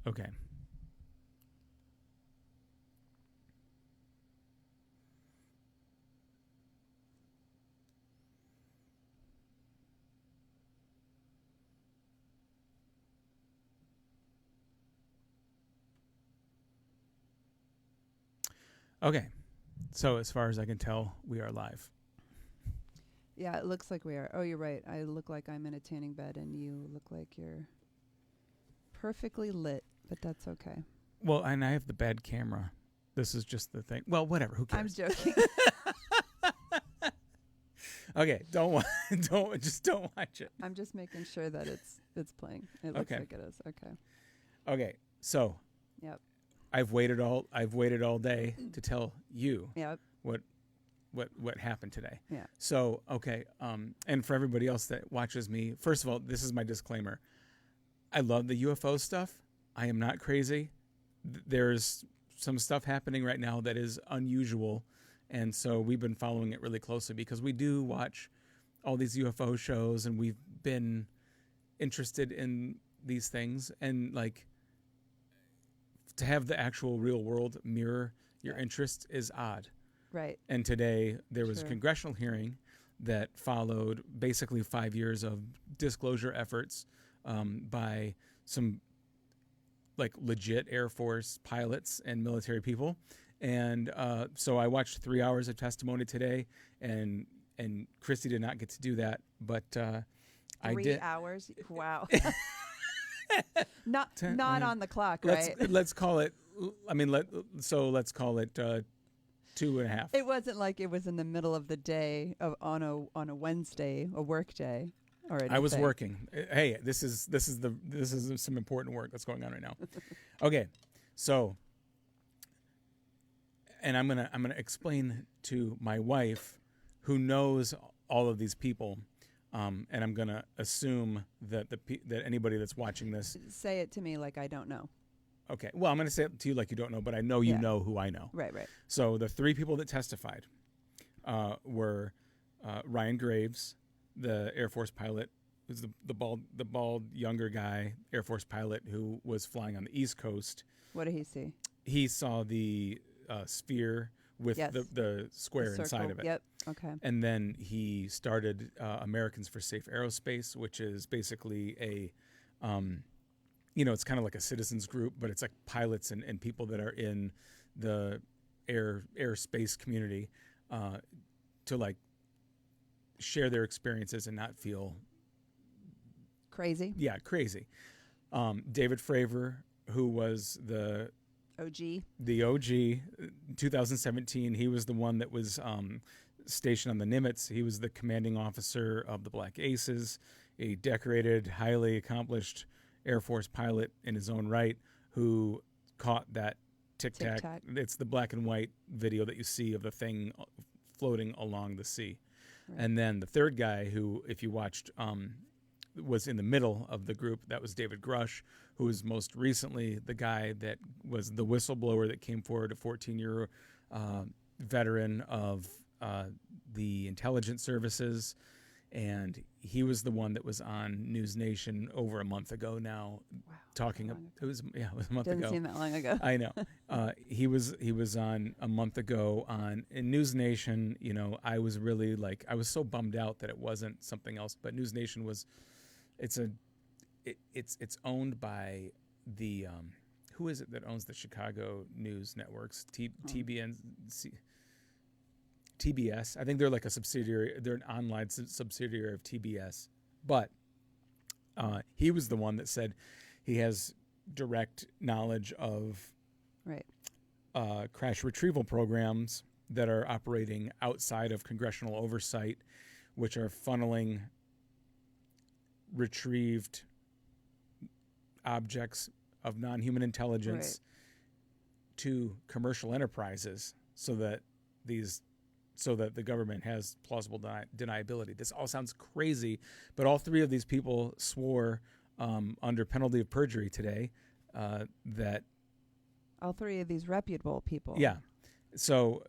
Okay. Okay. So as far as I can tell, we are live. Yeah, it looks like we are. Oh, you're right. I look like I'm in a tanning bed, and you look like you're perfectly lit, but that's okay. Well, and I have the bad camera. This is just the thing. Well, whatever. Who I'm cares? joking. Okay. Don't watch it. I'm just making sure that it's playing. It looks Okay. like it is. Okay. Okay. So Yep. I've waited all day to tell you Yep. what happened today. Yeah. So, okay, and for everybody else that watches me, first of all, this is my disclaimer. I love the UFO stuff. I am not crazy. There's some stuff happening right now that is unusual, and so we've been following it really closely because we do watch all these UFO shows, and we've been interested in these things, and like to have the actual real world mirror your interest is odd. Right. And today there was a Sure. congressional hearing that followed basically 5 years of disclosure efforts by some like legit Air Force pilots and military people. And so I watched 3 hours of testimony today, and Christy did not get to do that, but I did. 3 hours. Wow. Not on the clock, right? Let's call it. I mean, let's call it 2.5. It wasn't like it was in the middle of the day on a Wednesday, a work day, or anything. I was working. Hey, this is some important work that's going on right now. Okay, so, and I'm gonna explain to my wife, who knows all of these people, and I'm gonna assume that that anybody that's watching this. Say it to me like I don't know. Okay, well, I'm gonna say it to you like you don't know, but I know you know who I know. Right. So the 3 people that testified were Ryan Graves, the Air Force pilot, who's the bald younger guy, Air Force pilot who was flying on the East Coast. What did he see? He saw the sphere with the square inside of it. Yep. Okay. And then he started Americans for Safe Aerospace, which is basically a it's kind of like a citizens group, but it's like pilots and people that are in the airspace community to like share their experiences and not feel crazy. Yeah, crazy. David Fravor, who was the OG, 2017, he was the one that was stationed on the Nimitz. He was the commanding officer of the Black Aces, a decorated, highly accomplished Air Force pilot in his own right who caught that tic-tac. It's the black and white video that you see of the thing floating along the sea. Right. And then the third guy who, if you watched, was in the middle of the group, that was David Grush, who was most recently the guy that was the whistleblower that came forward, a 14-year veteran of the intelligence services. And he was the one that was on News Nation over a month ago now. Wow, talking. It was a month ago. Doesn't seem that long ago. I know. He was on a month ago in News Nation. You know, I was really I was so bummed out that it wasn't something else. But News Nation it's owned by the who is it that owns the Chicago news networks? TBS. I think they're like a subsidiary. They're an online subsidiary of TBS. But he was the one that said he has direct knowledge of crash retrieval programs that are operating outside of congressional oversight, which are funneling retrieved objects of non-human intelligence to commercial enterprises so that the government has plausible deniability. This all sounds crazy, but all 3 of these people swore under penalty of perjury today that all 3 of these reputable people. Yeah. So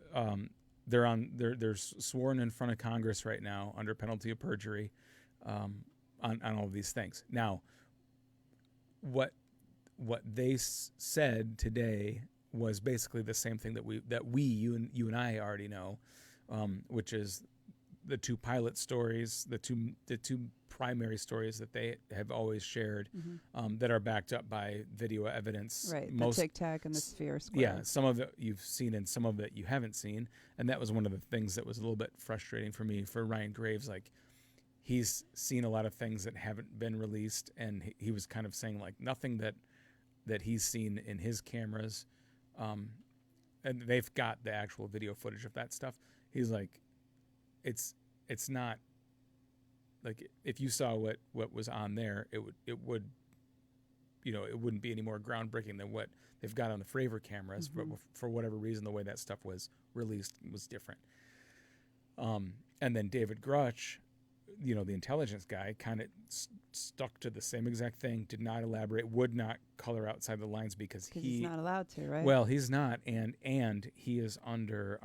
they're sworn in front of Congress right now under penalty of perjury on all of these things. Now, what what they said today was basically the same thing that you and I already know, which is the two pilot stories, the two primary stories that they have always shared, that are backed up by video evidence. Right, the Tic Tac and the Sphere Square. Yeah, some of it you've seen and some of it you haven't seen, and that was one of the things that was a little bit frustrating for me for Ryan Graves. Like, he's seen a lot of things that haven't been released, and he was kind of saying like nothing that he's seen in his cameras, and they've got the actual video footage of that stuff. He's like, it's not like if you saw what was on there, it would it wouldn't be any more groundbreaking than what they've got on the Fravor cameras. But for whatever reason, the way that stuff was released was different. And then David Grutch, the intelligence guy, kind of stuck to the same exact thing, did not elaborate, would not color outside the lines because he's not allowed to, right? Well, he's not, and he is under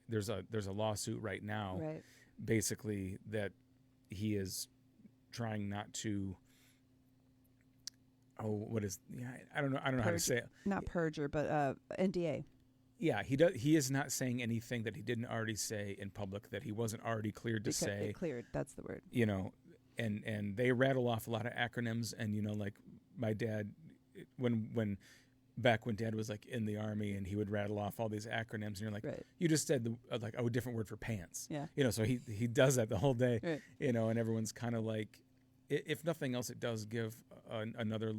there's a lawsuit right now, right, basically that he is trying not to. What is? Yeah, I don't know how to say it. Not perjure, but NDA. Yeah, he is not saying anything that he didn't already say in public that he wasn't already cleared to say. Cleared, that's the word. And they rattle off a lot of acronyms, and like my dad, when Dad was like in the Army, and he would rattle off all these acronyms, and you're like, right, you just said a different word for pants. Yeah. So he does that the whole day. Right. And everyone's kind of like, if nothing else, it does give another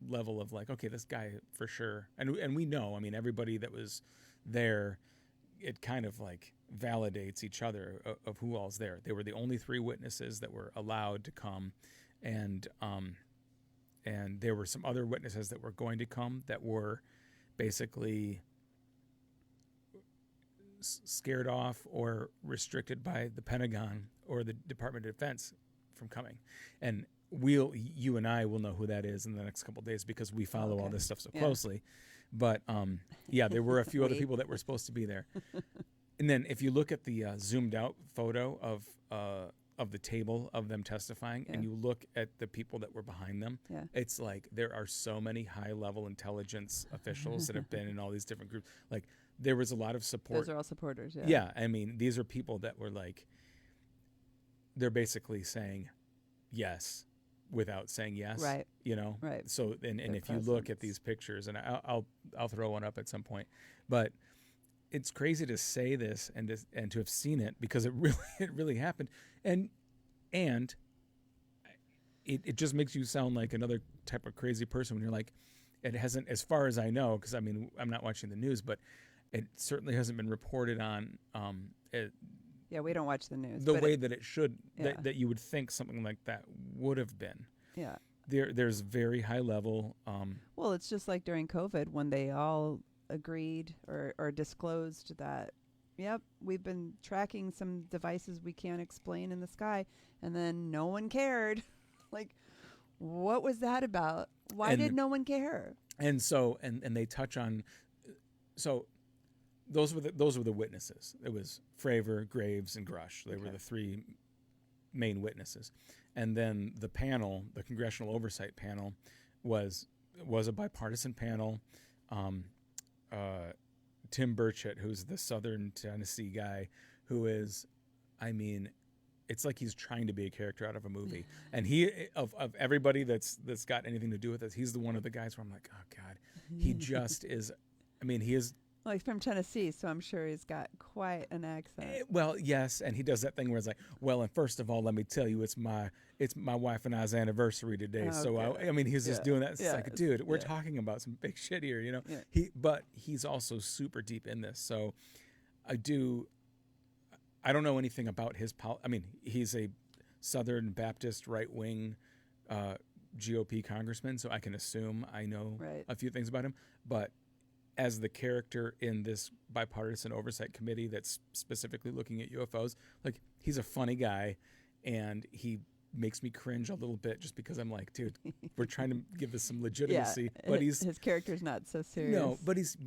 level of like, okay, this guy for sure, and we know. I mean, everybody that was there, it kind of like validates each other of who all's there. They were the only 3 witnesses that were allowed to come, and there were some other witnesses that were going to come that were basically scared off or restricted by the Pentagon or the Department of Defense from coming. And you and I will know who that is in the next couple of days because we follow all this stuff so closely. But there were a few other people that were supposed to be there. And then if you look at the zoomed out photo of the table of them testifying, and you look at the people that were behind them, it's like there are so many high-level intelligence officials that have been in all these different groups. Like, there was a lot of support. Those are all supporters, Yeah, I mean, these are people that were like, they're basically saying yes without saying yes. Right. Right. So, and if you look at these pictures, and I'll throw one up at some point, but it's crazy to say this and to have seen it because it really happened, and it just makes you sound like another type of crazy person when you're like, it hasn't, as far as I know, because I mean I'm not watching the news, but it certainly hasn't been reported on. Yeah, we don't watch the news. The way that it should, that you would think something like that would have been. Yeah. There's very high level. Well, it's just like during COVID when they all agreed or disclosed that, yep, we've been tracking some devices we can't explain in the sky, and then no one cared. Like, what was that about? Why did no one care? And so, and they touch on, so those were the witnesses. It was Fravor, Graves, and Grush. They were the 3 main witnesses. And then the panel, the Congressional Oversight Panel, was a bipartisan panel. Tim Burchett, who's the Southern Tennessee guy, who is, I mean, it's like he's trying to be a character out of a movie. And he, of everybody that's got anything to do with this, he's the one of the guys where I'm like, oh God, he just is. I mean, he is. Well, he's from Tennessee, so I'm sure he's got quite an accent. Well, yes, and he does that thing where it's like, well, and first of all, let me tell you, it's my wife and I's anniversary today. Oh, so okay. I mean, he's just doing that. It's like, dude, we're Yeah. talking about some big shit here, Yeah. But he's also super deep in this. So I don't know anything about his I mean, he's a Southern Baptist right-wing GOP congressman, so I can assume I know a few things about him, but as the character in this bipartisan oversight committee that's specifically looking at UFOs, like, he's a funny guy, and he makes me cringe a little bit just because I'm like, dude, we're trying to give this some legitimacy, but his character's not so serious. No, but he's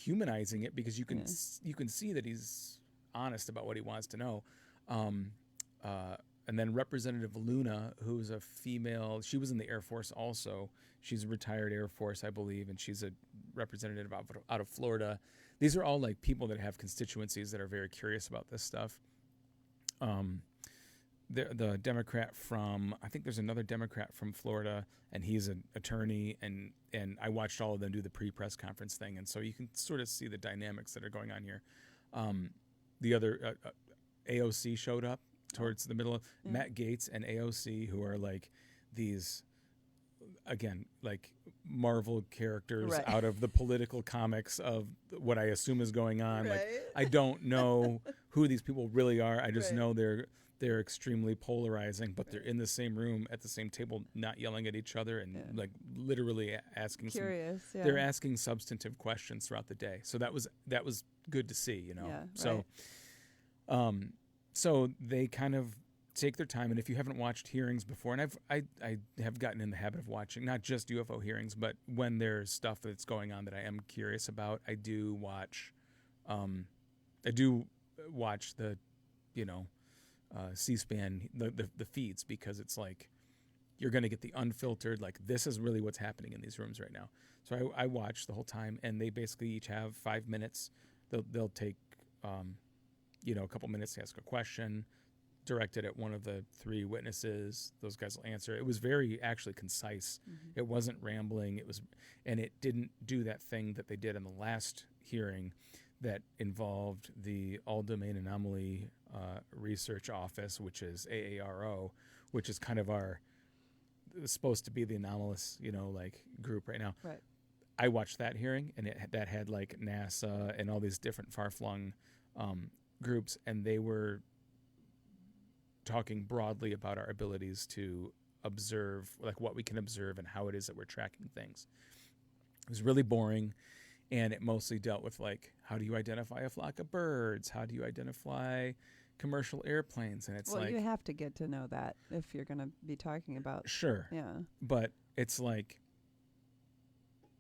humanizing it because you can see that he's honest about what he wants to know, and And then Representative Luna, who's a female, she was in the Air Force also. She's a retired Air Force, I believe, and she's a representative out of Florida. These are all like people that have constituencies that are very curious about this stuff. The Democrat from, I think there's another Democrat from Florida, and he's an attorney, and I watched all of them do the pre-press conference thing, and so you can sort of see the dynamics that are going on here. The other AOC showed up towards the middle of Matt Gaetz and AOC, who are like these, again, like Marvel characters out of the political comics of what I assume is going on. Like, I don't know who these people really are. I just know they're extremely polarizing, but they're in the same room at the same table, not yelling at each other, and like literally asking they're asking substantive questions throughout the day. So that was good to see, you know. So so they kind of take their time, and if you haven't watched hearings before, and I have gotten in the habit of watching not just UFO hearings, but when there's stuff that's going on that I am curious about, I do watch the, you know, C-SPAN, the feeds, because it's like you're going to get the unfiltered, like, this is really what's happening in these rooms right now. So I watch the whole time, and they basically each have 5 minutes. They'll take you know, a couple minutes to ask a question directed at one of the three witnesses. Those guys will answer. It was very actually concise. It wasn't rambling. And it didn't do that thing that they did in the last hearing that involved the All Domain Anomaly Research Office, which is AARO, which is kind of supposed to be the anomalous, you know, like group right now. Right. I watched that hearing, and that had like NASA and all these different far-flung groups, and they were talking broadly about our abilities to observe, like what we can observe and how it is that we're tracking things. It was really boring, and it mostly dealt with, like, how do you identify a flock of birds? How do you identify commercial airplanes? And it's you have to get to know that if you're going to be talking about. Sure. Yeah. But it's like,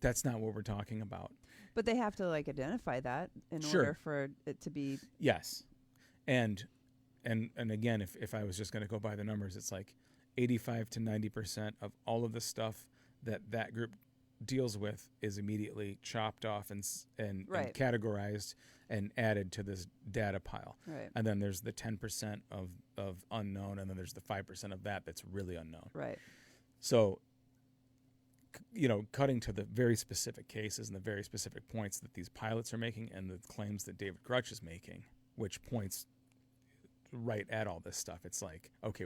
that's not what we're talking about. But they have to, like, identify that in order for it to be. Yes. And again, if I was just going to go by the numbers, it's like 85 to 90% of all of the stuff that group deals with is immediately chopped off and categorized and added to this data pile. Right. And then there's the 10% of unknown, and then there's the 5% of that's really unknown. Right. So, you know, cutting to the very specific cases and the very specific points that these pilots are making, and the claims that David Grutch is making, which points right at all this stuff. It's like, okay,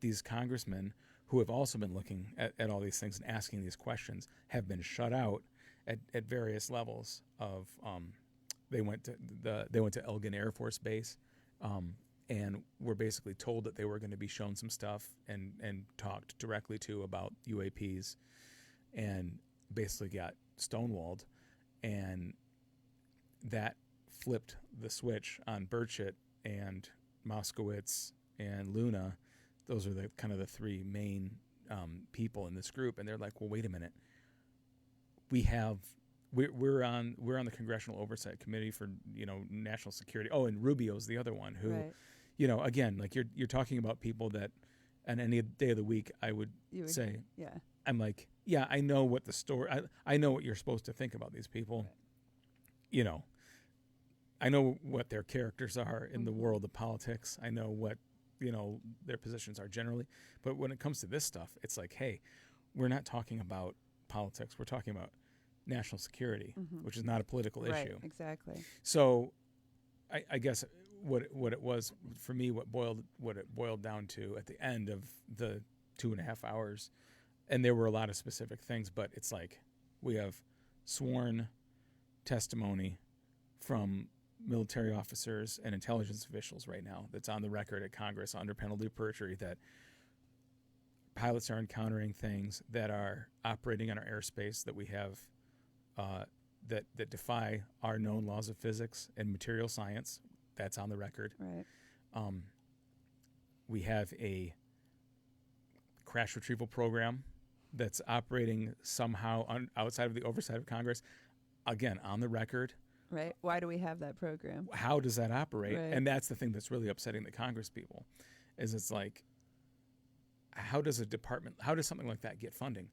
these congressmen who have also been looking at all these things and asking these questions have been shut out at various levels of they went to Elgin Air Force Base, and were basically told that they were going to be shown some stuff and talked directly to about UAPs, and basically got stonewalled, and that flipped the switch on Burchett and Moskowitz and Luna. Those are the kind of the three main people in this group, and they're like, well, wait a minute, we're on the Congressional Oversight Committee for, you know, national security. Oh, and Rubio's the other one who, you know, again, like you're talking about people that, on any day of the week, I would say, I'm like, yeah, I know what the story, I know what you're supposed to think about these people. Right. You know, I know what their characters are in the world of politics. I know what, you know, their positions are generally. But when it comes to this stuff, it's like, hey, we're not talking about politics. We're talking about national security, which is not a political issue. Right, exactly. So I guess what it was for me, what it boiled down to at the end of the 2.5 hours, and there were a lot of specific things, but it's like we have sworn testimony from military officers and intelligence officials right now that's on the record at Congress under penalty of perjury that pilots are encountering things that are operating on our airspace that we have that defy our known laws of physics and material science. That's on the record. Right. We have a crash retrieval program that's operating somehow outside of the oversight of Congress. Again, on the record. Right. Why do we have that program? How does that operate? Right. And that's the thing that's really upsetting the Congress people. is it's like, how does something like that get funding?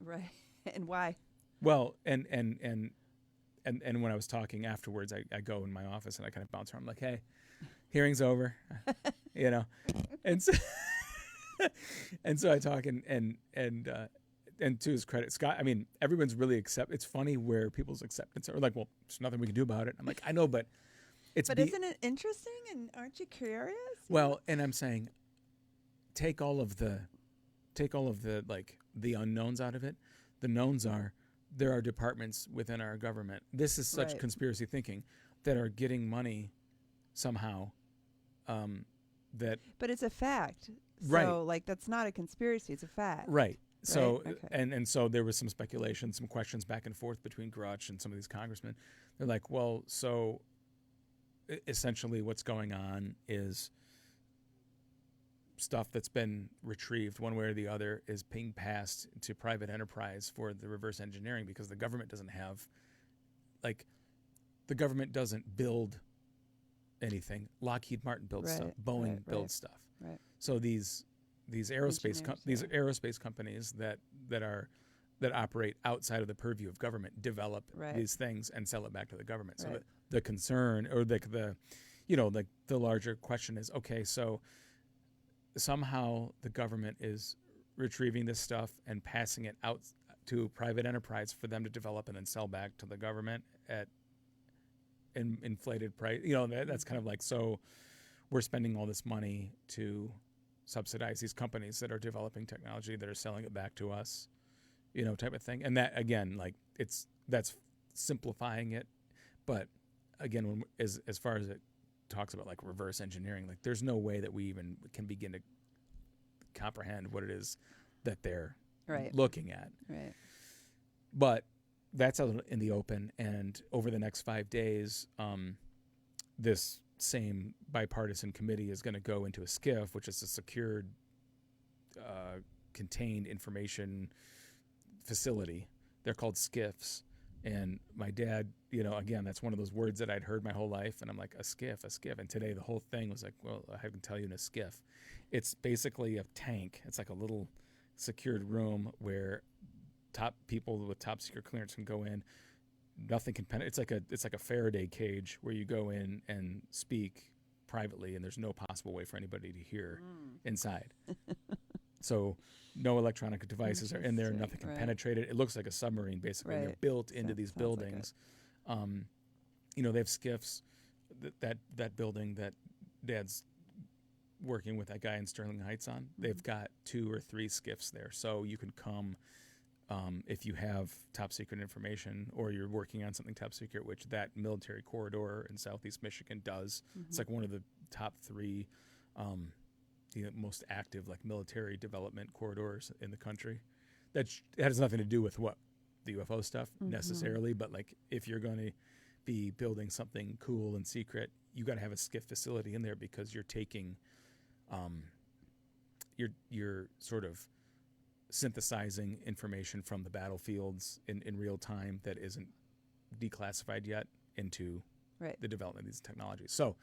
Right. And why? Well, and when I was talking afterwards, I go in my office and I kind of bounce around. I'm like, hey, hearing's over, you know, and so, and so I talk and to his credit, Scott, I mean, everyone's really it's funny where people's acceptance are like, well, there's nothing we can do about it. I'm like, I know, but isn't it interesting? And aren't you curious? Well, and I'm saying, take all of the like the unknowns out of it. The knowns are there are departments within our government. This is such conspiracy thinking that are getting money somehow. But it's a fact. Right. So like that's not a conspiracy. It's a fact. Right. So right? Okay. and so there was some speculation, some questions back and forth between Grutch and some of these congressmen. They're like, well, so essentially what's going on is stuff that's been retrieved one way or the other is being passed to private enterprise for the reverse engineering because the government doesn't have, like, the government doesn't build anything. Lockheed Martin builds stuff. Boeing builds stuff. Right. So these aerospace companies that operate outside of the purview of government develop these things and sell it back to the government. So the concern or the larger question is, okay, so somehow the government is retrieving this stuff and passing it out to private enterprise for them to develop and then sell back to the government at inflated price. That's kind of like, so we're spending all this money to subsidize these companies that are developing technology that are selling it back to us, type of thing. And that, again, like that's simplifying it. But again, as far as it talks about like reverse engineering, like there's no way that we even can begin to comprehend what it is that they're looking at. Right. But that's out in the open. And over the next 5 days, this same bipartisan committee is going to go into a SCIF, which is a secured, contained information facility. They're called SCIFs. And my dad, again, that's one of those words that I'd heard my whole life. And I'm like, a SCIF. And today the whole thing was like, well, I can tell you in a SCIF. It's basically a tank. It's like a little secured room where top people with top secret clearance can go in. Nothing can penetrate. It's like a Faraday cage where you go in and speak privately, and there's no possible way for anybody to hear inside. So no electronic devices are in there. Nothing can penetrate it. It looks like a submarine, basically. And they're built into these buildings. Like they have SCIFs. That building that Dad's working with that guy in Sterling Heights on, they've got 2 or 3 SCIFs there. So you can come if you have top secret information or you're working on something top secret, which that military corridor in Southeast Michigan does. It's like one of the top 3 most active like military development corridors in the country. That has nothing to do with what the UFO stuff necessarily, but like if you're going to be building something cool and secret, you got to have a SCIF facility in there because you're taking, you're sort of synthesizing information from the battlefields in real time that isn't declassified yet into the development of these technologies. So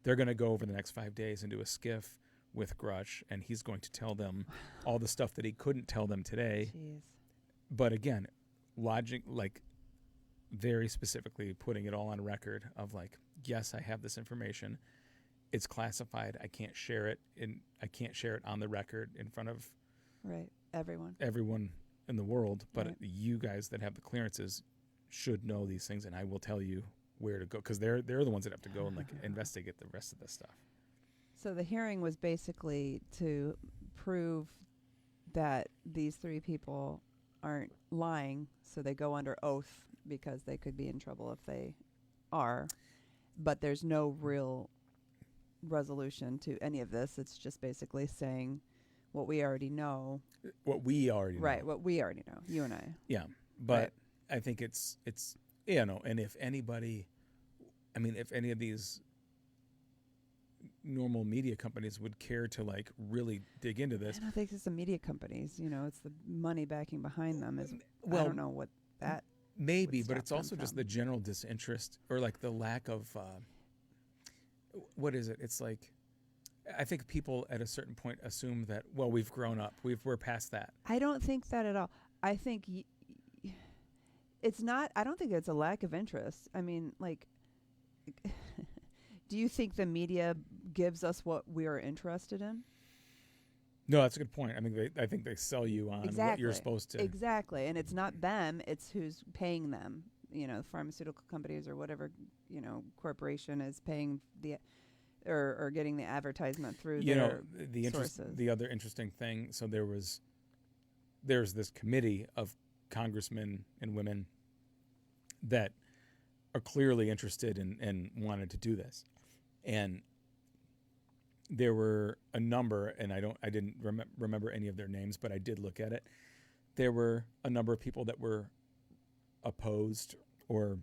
they're going to go over the next 5 days into a SCIF with Grutch, and he's going to tell them all the stuff that he couldn't tell them today. Jeez. But again, logic, like very specifically putting it all on record of like, yes, I have this information. It's classified. I can't share it on the record in front of everyone in the world. But you guys that have the clearances should know these things, and I will tell you where to go because they're the ones that have to go and like investigate the rest of this stuff. So the hearing was basically to prove that these 3 people aren't lying, so they go under oath because they could be in trouble if they are. But there's no real resolution to any of this. It's just basically saying what we already know. What we already know. Right, what we already know, you and I. Yeah, but I think it's and if anybody, if any of these normal media companies would care to like really dig into this. I don't think it's the media companies, it's the money backing behind them. I don't know what that maybe, but it's also just the general disinterest or like the lack of what is it? It's like I think people at a certain point assume that, well, we've grown up. We're past that. I don't think that at all. I think it's not. I don't think it's a lack of interest. I mean, like, do you think the media gives us what we are interested in? No, that's a good point. I mean, I think they sell you on what you're supposed to. Exactly, and it's not them; it's who's paying them. You know, pharmaceutical companies or whatever, corporation is paying or getting the advertisement through their sources. The other interesting thing. So there's this committee of congressmen and women that are clearly interested and wanted to do this, and there were a number, and I didn't remember any of their names, but I did look at it. There were a number of people that were opposed or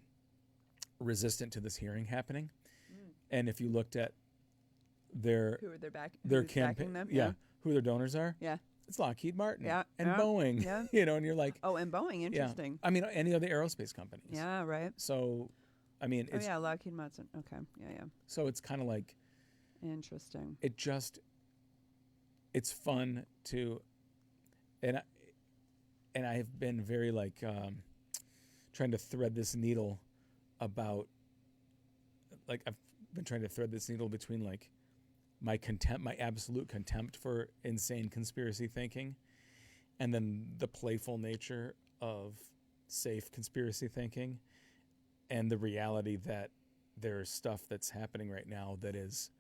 resistant to this hearing happening. And if you looked at their campaign, them, who their donors are, it's Lockheed Martin and Boeing, and you're like, oh, and Boeing, interesting. I mean, any of the aerospace companies. Yeah, right. So, I mean, Lockheed Martin. Okay, yeah. So it's kind of like interesting. It's fun to, and I've been very like trying to thread this needle about, like, I've been trying to thread this needle between like my absolute contempt for insane conspiracy thinking, and then the playful nature of safe conspiracy thinking, and the reality that there's stuff that's happening right now that is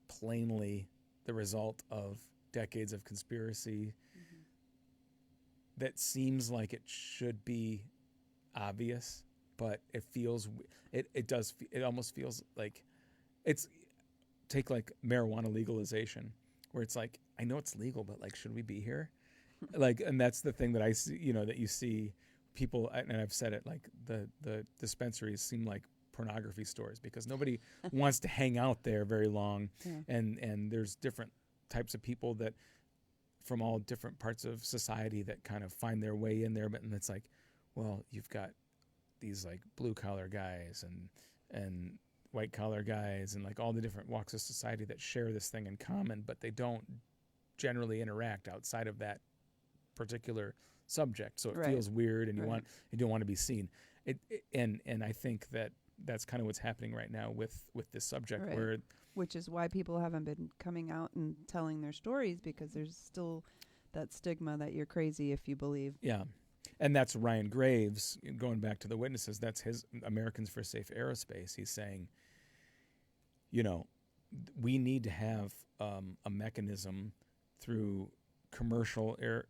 plainly the result of decades of conspiracy that seems like it should be obvious, but it almost feels like it's, take like marijuana legalization, where it's like, I know it's legal, but like, should we be here? Like, and that's the thing that I see, that you see people, and I've said it, like the dispensaries seem like pornography stores because nobody wants to hang out there very long. And there's different types of people that from all different parts of society that kind of find their way in there. And it's like, well, you've got these like blue collar guys and white collar guys and like all the different walks of society that share this thing in common, but they don't generally interact outside of that particular subject. So it feels weird, and you don't want to be seen. And I think that's kind of what's happening right now with this subject, which is why people haven't been coming out and telling their stories, because there's still that stigma that you're crazy if you believe. Yeah. And that's Ryan Graves, going back to the witnesses, that's his Americans for Safe Aerospace. He's saying, we need to have a mechanism through commercial air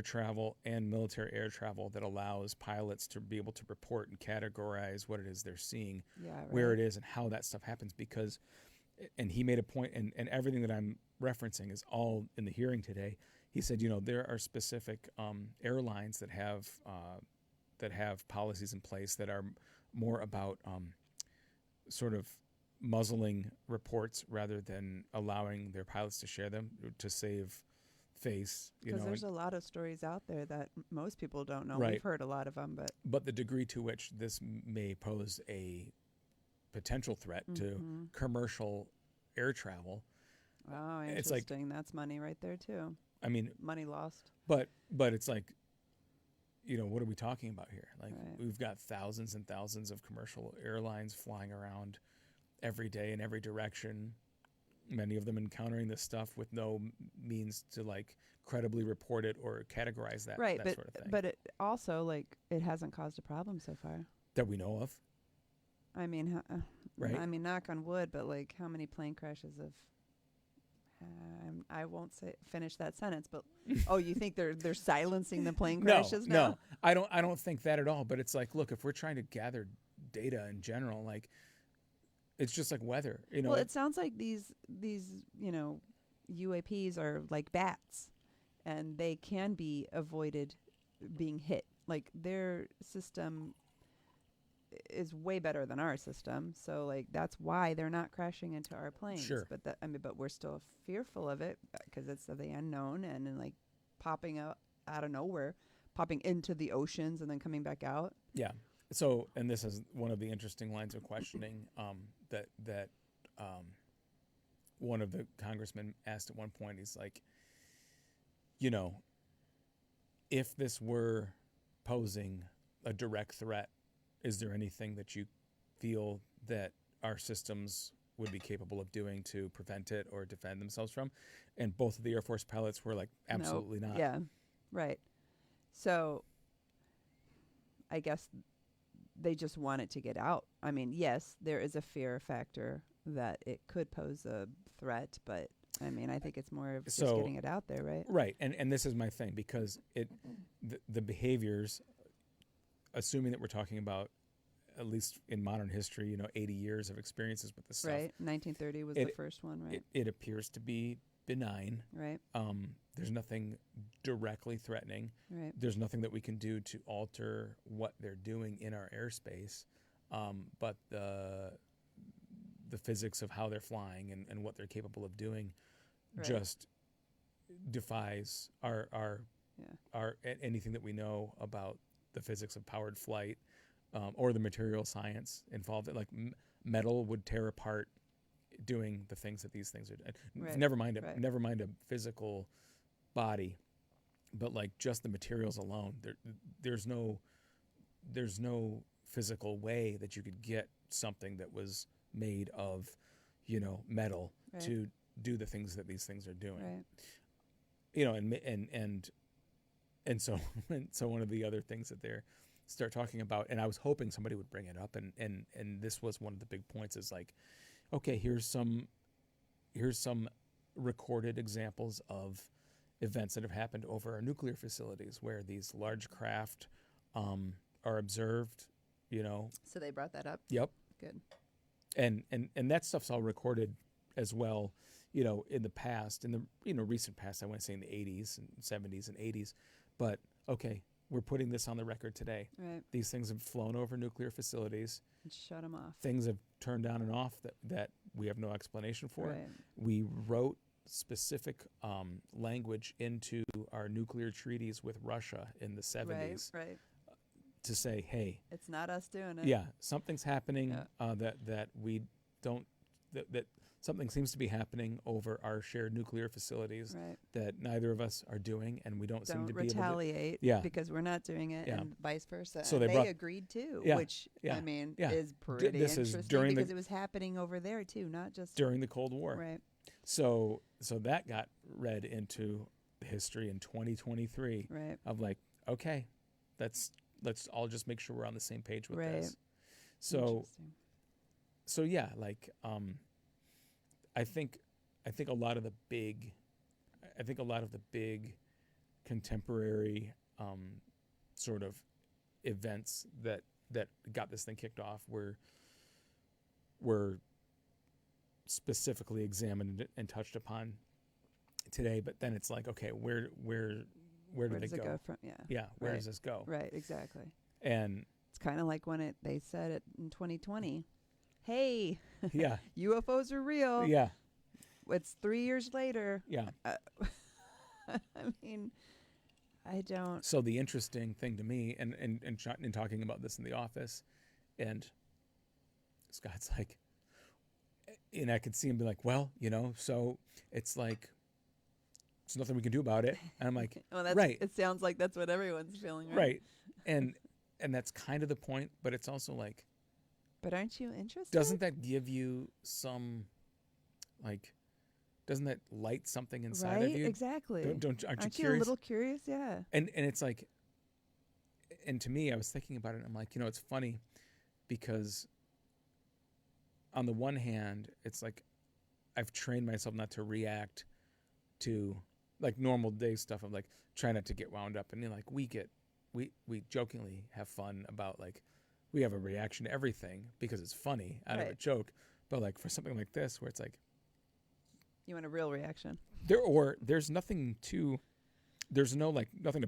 travel and military air travel that allows pilots to be able to report and categorize what it is they're seeing, where it is, and how that stuff happens. Because, and he made a point, and everything that I'm referencing is all in the hearing today. He said, there are specific airlines that have policies in place that are more about sort of muzzling reports rather than allowing their pilots to share them to save face. Because there's a lot of stories out there that most people don't know. Right. We've heard a lot of them, but the degree to which this may pose a potential threat to commercial air travel. Oh, interesting. It's like, that's money right there too. I mean, money lost. But it's like, what are we talking about here? Like, we've got thousands and thousands of commercial airlines flying around every day in every direction, many of them encountering this stuff with no means to like credibly report it or categorize that, sort of thing. But it also, like, it hasn't caused a problem so far that we know of. I mean, I mean, knock on wood, but like, how many plane crashes have? I won't finish that sentence, but you think they're silencing the plane crashes now? No, I don't think that at all. But it's like, look, if we're trying to gather data in general, like, it's just like weather, Well, it sounds like these UAPs are like bats, and they can be avoided being hit. Like, their system is way better than our system, so like that's why they're not crashing into our planes. Sure. But we're still fearful of it because it's of the unknown, and then like popping out of nowhere, popping into the oceans and then coming back out. Yeah. So, and this is one of the interesting lines of questioning that one of the congressmen asked at one point, he's like, if this were posing a direct threat, is there anything that you feel that our systems would be capable of doing to prevent it or defend themselves from? And both of the Air Force pilots were like, absolutely not. Yeah, right. So I guess they just want it to get out. I mean, yes, there is a fear factor that it could pose a threat, but I mean, I think it's more of just getting it out there, right? Right, and this is my thing, because the behaviors, assuming that we're talking about, at least in modern history, 80 years of experiences with this stuff. Right, 1930 was the first one, right? It appears to be benign. Right. There's nothing directly threatening. Right. There's nothing that we can do to alter what they're doing in our airspace. But the physics of how they're flying and what they're capable of doing just defies our anything that we know about the physics of powered flight, or the material science involved. Like metal would tear apart doing the things that these things are doing. Right. Never mind a physical body, but like just the materials alone. There's no physical way that you could get something that was made of, metal to do the things that these things are doing. Right. And so one of the other things that they're start talking about, and I was hoping somebody would bring it up, and this was one of the big points, is like, okay, here's some recorded examples of events that have happened over our nuclear facilities where these large craft are observed, So they brought that up? Yep. Good. And that stuff's all recorded as well, in the past, in the recent past. I want to say in the 80s and 70s and 80s, but okay, we're putting this on the record today. Right. These things have flown over nuclear facilities. And shut them off. Things have turned on and off that we have no explanation for. Right. We wrote specific language into our nuclear treaties with Russia in the 70s. Right. To say, hey, it's not us doing it. Yeah, something's happening that we don't that something seems to be happening over our shared nuclear facilities that neither of us are doing, and we don't seem to be able to retaliate because we're not doing it, and vice versa. So and they agreed too, which I mean is pretty interesting because it was happening over there too, not just during the Cold War. Right. So that got read into history in 2023. Right. Of like, okay, let's all just make sure we're on the same page with this. So yeah, like I think a lot of the big contemporary sort of events that got this thing kicked off were specifically examined and touched upon today. But then it's like, okay, where did it go from? Where does this go? Right, exactly. And it's kind of like when they said it in 2020. Hey, yeah, UFOs are real. Yeah, it's 3 years later. Yeah, I mean, I don't. So the interesting thing to me, and talking about this in the office, and Scott's like, and I could see him be like, well, so it's like, there's nothing we can do about it. And I'm like, well, right. It sounds like that's what everyone's feeling, right? Right. And that's kind of the point, but it's also like, but aren't you interested? Doesn't that give you some, like, doesn't that light something inside of you? Right, exactly. Aren't you curious? You a little curious? Yeah. And it's like, and to me, I was thinking about it, and I'm like, it's funny because on the one hand, it's like I've trained myself not to react to like normal day stuff. I'm like, try not to get wound up. And like we jokingly have fun about like, we have a reaction to everything because it's funny out of a joke. But like for something like this, where it's like, you want a real reaction. There's nothing to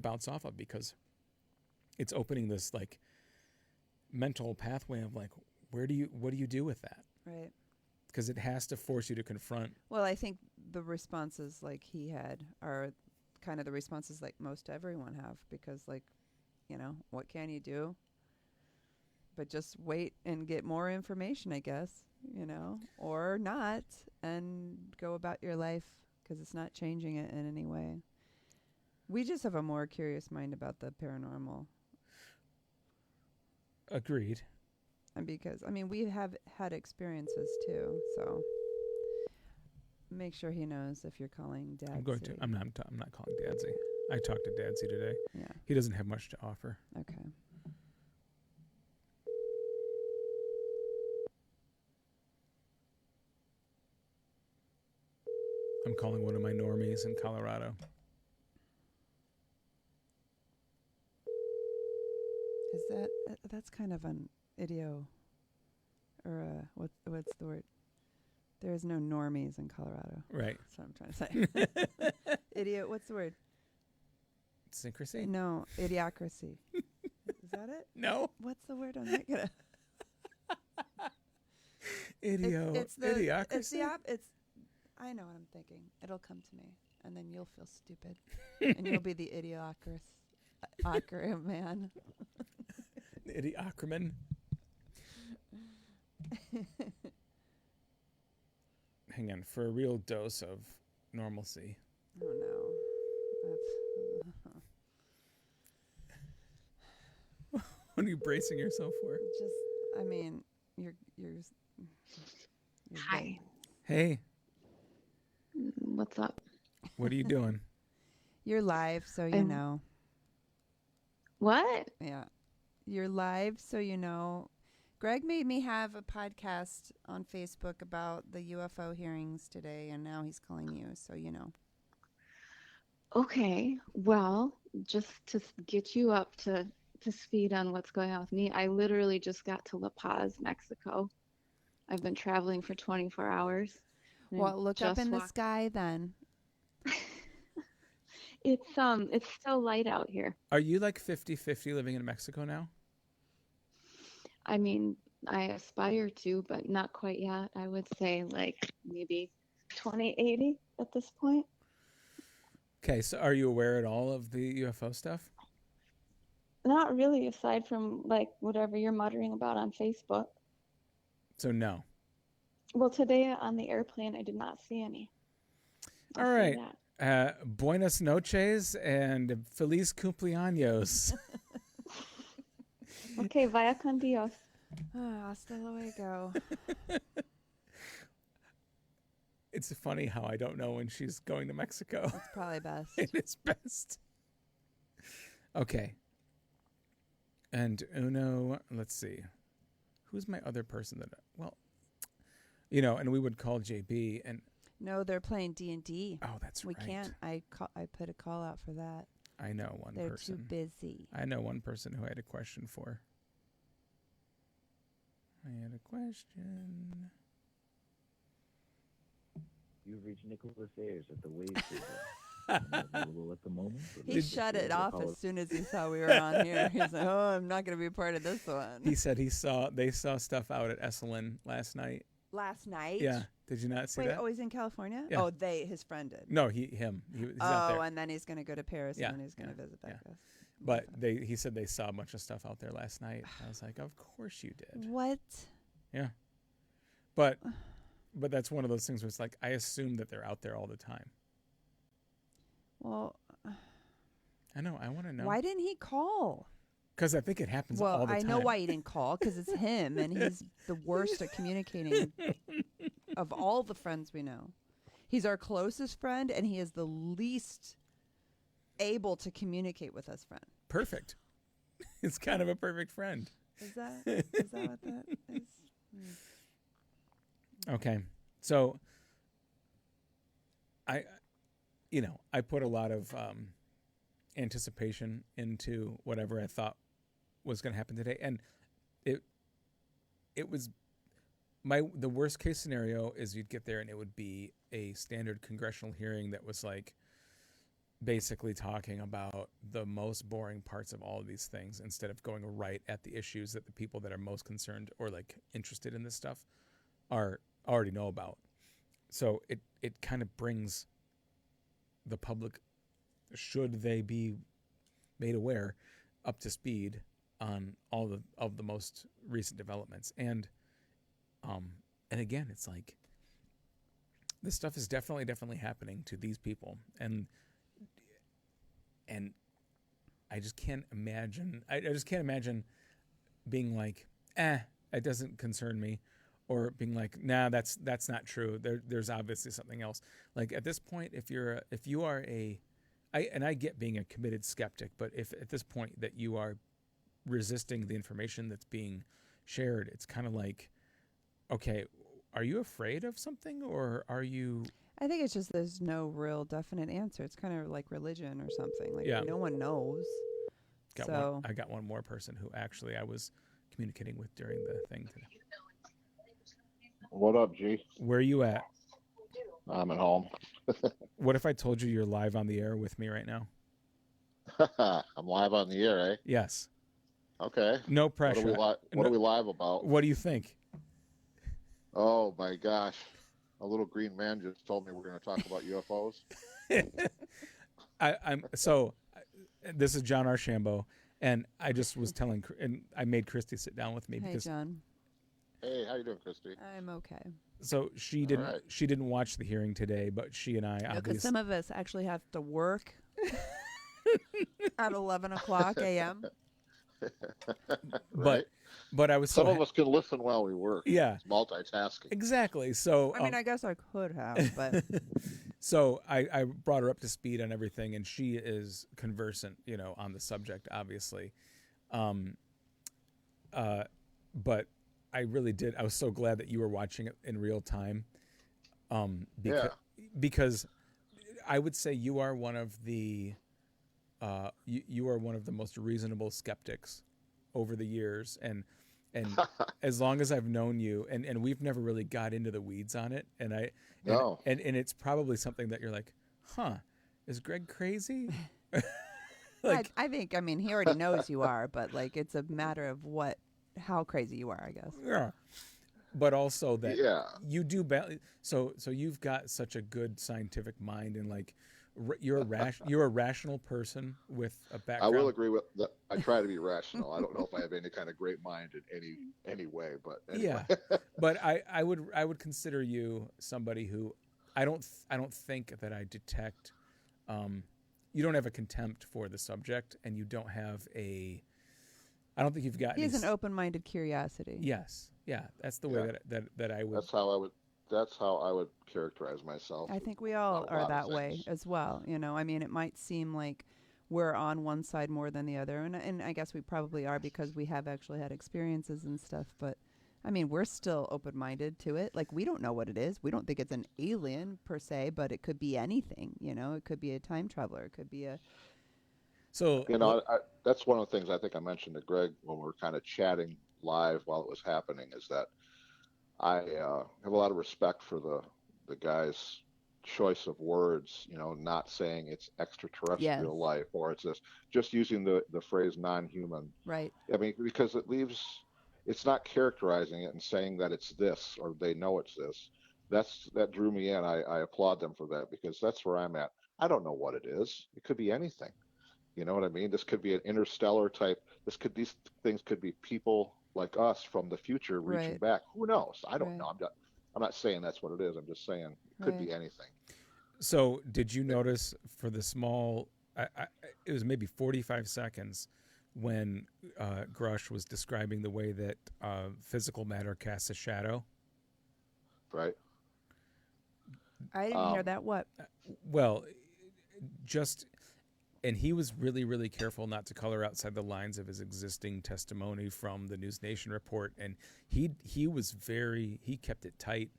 bounce off of, because it's opening this like mental pathway of like, what do you do with that? Right. Because it has to force you to confront. Well, I think the responses like he had are kind of the responses like most everyone have, because like, what can you do? But just wait and get more information, I guess. or not, and go about your life because it's not changing it in any way. We just have a more curious mind about the paranormal. Agreed. And because, we have had experiences too, so make sure he knows if you're calling Dadsy. I'm not calling Dadsy. I talked to Dadsy today. Yeah. He doesn't have much to offer. Okay. I'm calling one of my normies in Colorado. Is that's kind of an idio, or what's the word? There is no normies in Colorado. Right. That's what I'm trying to say. Idiot. What's the word? Syncrasy? No, idiocracy. Is that it? No. What's the word? I'm not gonna. Idiocracy. It's. I know what I'm thinking. It'll come to me, and then you'll feel stupid, and you'll be the idiocracy man. Idiocraman. Hang on, for a real dose of normalcy. Oh no, that's. What are you bracing yourself for? You're Hi. big. Hey. What's up? What are you doing? You're live, so you know. What? Yeah, you're live, so you know. Greg made me have a podcast on Facebook about the UFO hearings today, and now he's calling you, so you know. Okay. Well, just to get you up to speed on what's going on with me, I literally just got to La Paz, Mexico. I've been traveling for 24 hours. Well, look up in the sky then. It's still light out here. Are you like 50-50 living in Mexico now? I aspire to, but not quite yet. I would say like maybe 20/80 at this point. Okay, so are you aware at all of the UFO stuff? Not really, aside from like whatever you're muttering about on Facebook. So no. Well, today on the airplane, I did not see any. All right. Buenas noches and feliz cumpleaños. Okay, vaya con Dios. Hasta luego. It's funny how I don't know when she's going to Mexico. It's probably best. It is best. Okay. And Uno, let's see. Who's my other person that, and we would call JB and. No, they're playing D&D. Oh, that's right. We can't. I put a call out for that. I know one person. They're too busy. I know one person who I had a question for. I had a question. You've reached Nicholas Ayers at the Wave Station. Available at the moment. He shut it off as soon as he saw we were on here. He's like, "Oh, I'm not going to be part of this one." He said they saw stuff out at Esalen last night. Last night? Yeah. Did you not see that? Oh, he's in California? Yeah. Oh, his friend did. No, he's out there. And then he's going to go to Paris and then he's going to visit back us. But he said they saw a bunch of stuff out there last night. I was like, of course you did. What? Yeah. But that's one of those things where it's like, I assume that they're out there all the time. Well, I know. I want to know. Why didn't he call? Because I think it happens all the time. Well, I know why he didn't call, because it's him, and he's the worst at communicating of all the friends we know. He's our closest friend, and he is the least able to communicate with us friend. Perfect. It's kind of a perfect friend. Is that what that is? Okay. So I put a lot of anticipation into whatever I thought was going to happen today, and it was the worst case scenario is you'd get there and it would be a standard congressional hearing that was like basically talking about the most boring parts of all of these things instead of going right at the issues that the people that are most concerned or like interested in this stuff already know about. So it kind of brings the public, should they be made aware, up to speed on all of the most recent developments. And and again, it's like this stuff is definitely happening to these people, and I just can't imagine. I just can't imagine being like, it doesn't concern me, or being like, nah, that's not true. There's obviously something else. Like at this point, if you are I get being a committed skeptic, but if at this point that you are resisting the information that's being shared, it's kind of like, okay, are you afraid of something, or are you? I think it's just there's no real definite answer. It's kind of like religion or something. Like Yeah. no one knows. I got one more person who actually I was communicating with during the thing today. What up, G? Where are you at? I'm at home. What if I told you you're live on the air with me right now? I'm live on the air, eh? Yes. Okay. No pressure. What are we live about? What do you think? Oh my gosh. A little green man just told me we're going to talk about UFOs. This is John Archambault, and I just was telling, and I made Christy sit down with me Hey, because John. Hey, how you doing, Christy? I'm okay. so she didn't watch the hearing today, but she and I Because obviously some of us actually have to work at 11 o'clock a.m. Right? But I was Some of us can listen while we work. Yeah. It's multitasking. Exactly. So I mean, I guess I could have, but so I brought her up to speed on everything, and she is conversant, on the subject, obviously. But I really did. I was so glad that you were watching it in real time. Because I would say you are one of the you are one of the most reasonable skeptics over the years, and as long as I've known you, and we've never really got into the weeds on it, and it's probably something that you're like, is Greg crazy? I think, he already knows you are, but like it's a matter of how crazy you are, I guess. Yeah. But also that you do so you've got such a good scientific mind, and like you're a rational person with a background. I will agree with that. I try to be rational. I don't know if I have any kind of great mind in any way, but anyway. Yeah. But I would consider you somebody who I don't think that I detect. You don't have a contempt for the subject, and you don't have a. I don't think you've got. He has an open-minded curiosity. Yes. Yeah. That's the way that I would. That's how I would characterize myself. I think we all are that way as well. It might seem like we're on one side more than the other, and I guess we probably are because we have actually had experiences and stuff. But we're still open-minded to it. Like we don't know what it is. We don't think it's an alien per se, but it could be anything. It could be a time traveler. It could be a. So that's one of the things I think I mentioned to Greg when we were kind of chatting live while it was happening, is that I have a lot of respect for the guy's choice of words, not saying it's extraterrestrial life or it's this, just using the phrase non-human. Right. Because it's not characterizing it and saying that it's this or they know it's this. That drew me in. I applaud them for that, because that's where I'm at. I don't know what it is. It could be anything. You know what I mean? This could be an interstellar type. These things could be people like us from the future reaching back. Who knows? I don't know. I'm not saying that's what it is. I'm just saying it could be anything. So did you notice for the small, it was maybe 45 seconds when Grush was describing the way that physical matter casts a shadow? Right. I didn't hear that. What? Well, and he was really, really careful not to color outside the lines of his existing testimony from the News Nation report. And he was he kept it tight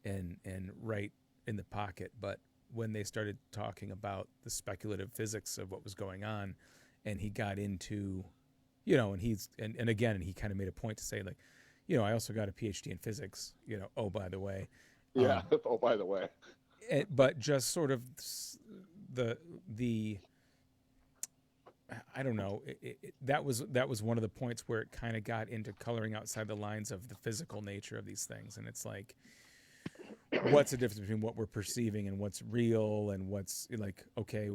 and right in the pocket. But when they started talking about the speculative physics of what was going on, and he got into, and he kind of made a point to say, like, I also got a PhD in physics, oh, by the way. Yeah. Oh, by the way. But just sort of the I don't know. That was one of the points where it kind of got into coloring outside the lines of the physical nature of these things, and it's like, what's the difference between what we're perceiving and what's real, and what's like, okay,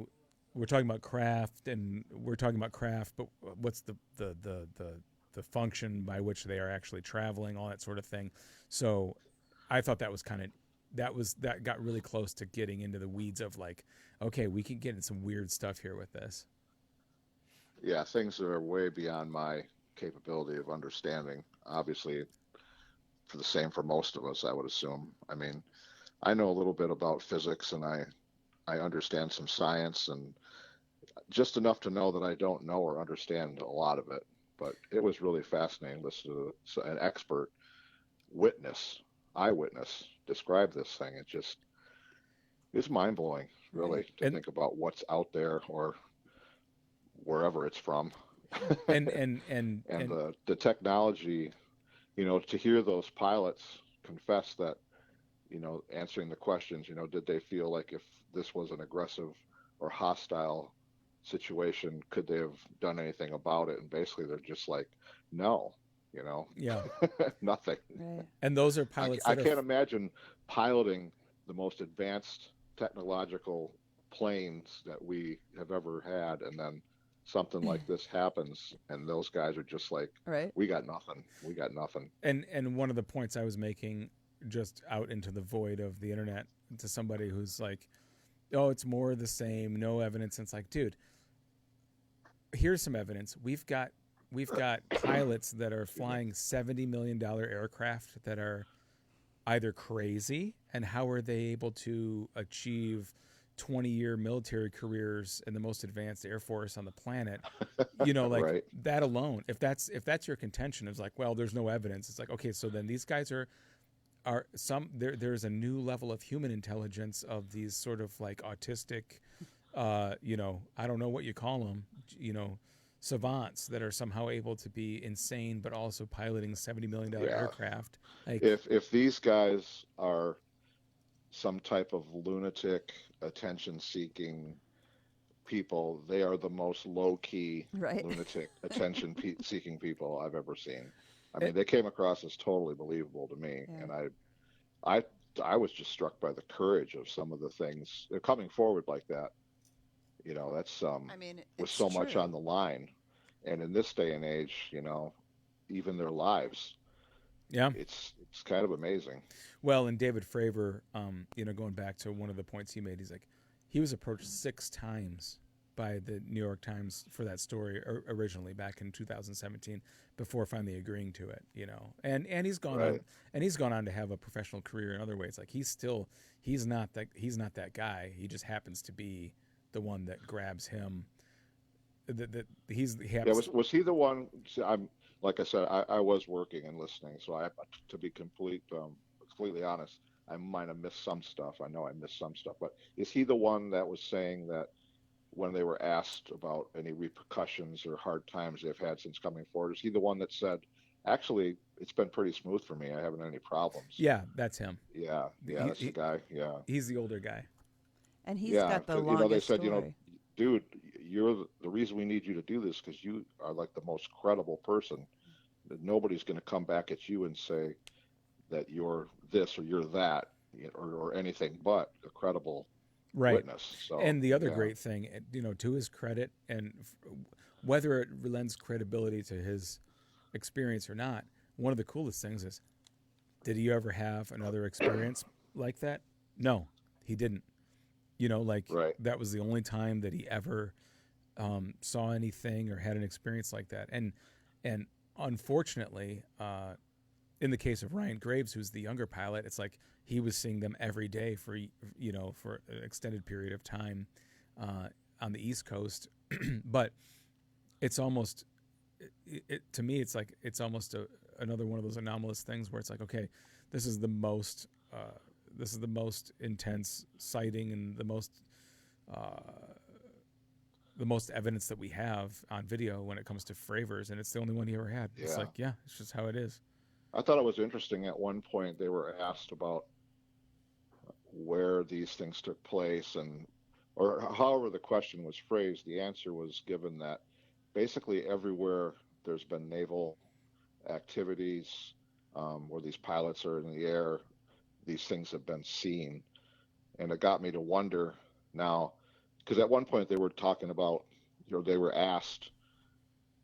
we're talking about craft, but what's the function by which they are actually traveling, all that sort of thing. So I thought that was kind of that got really close to getting into the weeds of like, okay, we can get into some weird stuff here with this. Yeah, things that are way beyond my capability of understanding. Obviously, for the same for most of us, I would assume. I mean, I know a little bit about physics, and I understand some science, and just enough to know that I don't know or understand a lot of it. But it was really fascinating listening to an expert witness, eyewitness, describe this thing. It's mind blowing, really, Right. to think about what's out there or wherever it's from. And And the technology, to hear those pilots confess that, answering the questions, did they feel like if this was an aggressive or hostile situation, could they have done anything about it? And basically they're just like, no, yeah. nothing. Right. And those are pilots I that can't imagine piloting the most advanced technological planes that we have ever had, and then something like this happens, and those guys are just like, Right. we got nothing. We got nothing. And one of the points I was making just out into the void of the internet to somebody who's like, oh, it's more of the same, no evidence. And it's like, dude, here's some evidence. We've got pilots that are flying $70 million aircraft that are either crazy, and how are they able to achieve 20-year military careers in the most advanced air force on the planet? Like Right. that alone, if that's your contention, is like, well, there's no evidence. It's like, okay, so then these guys are there's a new level of human intelligence of these sort of like autistic, I don't know what you call them, savants that are somehow able to be insane but also piloting $70 million Yeah. aircraft. Like, If these guys are some type of lunatic, attention-seeking people, they are the most low-key Right. lunatic, attention-seeking people I've ever seen. I it, mean, they came across as totally believable to me, Yeah. and I was just struck by the courage of some of the things they're coming forward like that. That's I mean, with it's so much true. on the line, and in this day and age, even their lives, yeah. it's kind of amazing. Well, and David Fravor, going back to one of the points he made, he's like, he was approached 6 times by the New York Times for that story originally back in 2017 before finally agreeing to it, and he's gone Right. on to have a professional career in other ways. Like he's not that guy. He just happens to be the one that grabs him. Yeah, was he the one? See, I'm like I said, I was working and listening, so to be completely honest, I might have missed some stuff. I know I missed some stuff, but is he the one that was saying that when they were asked about any repercussions or hard times they've had since coming forward, is he the one that said, actually, it's been pretty smooth for me. I haven't had any problems. Yeah, that's him. Yeah, that's the guy. Yeah. He's the older guy. And he's Yeah, got the 'cause, longest they said, story. dude, you're the reason we need you to do this because you are like the most credible person. That nobody's going to come back at you and say that you're this or you're that, or anything but a credible Right. witness. So, And the other yeah. great thing, to his credit, and whether it lends credibility to his experience or not, one of the coolest things is, did he ever have another experience like that? No, he didn't. Right. That was the only time that he ever saw anything or had an experience like that. And unfortunately, in the case of Ryan Graves, who's the younger pilot, it's like he was seeing them every day for an extended period of time on the East Coast. But it's almost, to me, it's like it's almost another one of those anomalous things where it's like, okay, this is the most intense sighting and the most evidence that we have on video when it comes to Fravor's, and it's the only one he ever had. Yeah. It's like, yeah, it's just how it is. I thought it was interesting. At one point, they were asked about where these things took place, or however the question was phrased. The answer was given that basically everywhere there's been naval activities, where these pilots are in the air, these things have been seen. And it got me to wonder now, because at one point they were talking about, they were asked,